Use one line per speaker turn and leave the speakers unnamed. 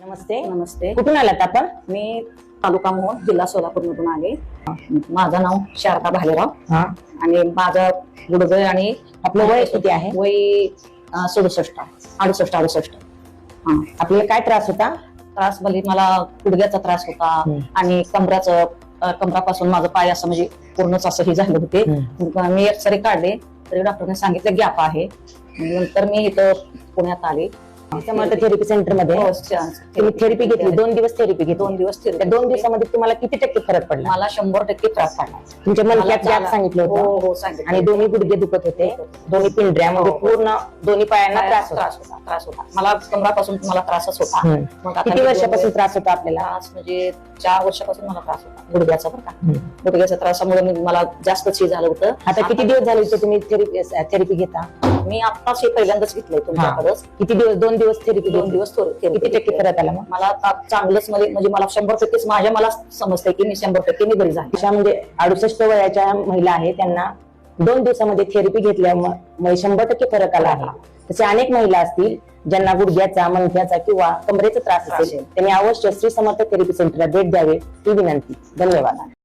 नमस्ते.
नमस्ते.
कुठून आलात आपण?
मी तालुका मोहोळ जिल्हा सोलापूर मधून आले. माझं नाव शारदा भालेराव आणि माझं गुडघे आणि
आपलं वय किती आहे?
वय 67 68.
आपल्याला काय त्रास होता?
त्रास म्हणजे मला गुडघ्याचा त्रास होता आणि कमरापासून माझं पाय असं म्हणजे पूर्णच असं हे झालं होते. मी एक्सरे काढले तरी डॉक्टरने सांगितलं गॅप आहे. नंतर मी इथं पुण्यात आले.
समर्थ थेरपी सेंटर मध्ये तुम्ही थेरपी घेतली, 2 दिवस थेरपी घेतली.
2 दिवस
त्या 2 दिवसामध्ये तुम्हाला किती टक्के फरक पडला?
मला 100% त्रास पडला.
तुमच्या मणक्यात गॅप सांगितलं
हो
होतं
हो सांगितलं.
आणि दोन्ही गुडघे दुखत होते, दोन्ही पिंढऱ्या म्हणजे पूर्ण दोन्ही पायांना त्रास
होता. मला कमरापासून मला त्रासच होता. मग आता
किती वर्षापासून त्रास होता आपल्याला?
त्रास म्हणजे 4 वर्षापासून मला त्रास होता गुडघ्याचा. बरं का, गुडघ्याच्या त्रासामुळे मला जास्तच हे झालं होतं.
आता किती दिवस झाले तुम्ही थेरपी घेता?
मी आत्ताच हे पहिल्यांदाच घेतलंय तुमच्याकडे.
किती दिवस? 2 दिवस थेरपी?
2 दिवस
किती टक्के फरक आला? मग
मला चांगलंच म्हणजे मला 100% मला समजतंय की मी 100% मी बरी झाली.
अशा म्हणजे 68 वयाच्या महिला आहेत, त्यांना 2 दिवसामध्ये थेरपी घेतल्यामुळे 100% फरक आला आहे. तसे अनेक महिला असतील ज्यांना गुडघ्याचा, मणक्याचा किंवा कमरेचा त्रास असेल, त्यांनी अवश्य श्री समर्थ थेरपी सेंटरला भेट द्यावे ही विनंती. धन्यवाद.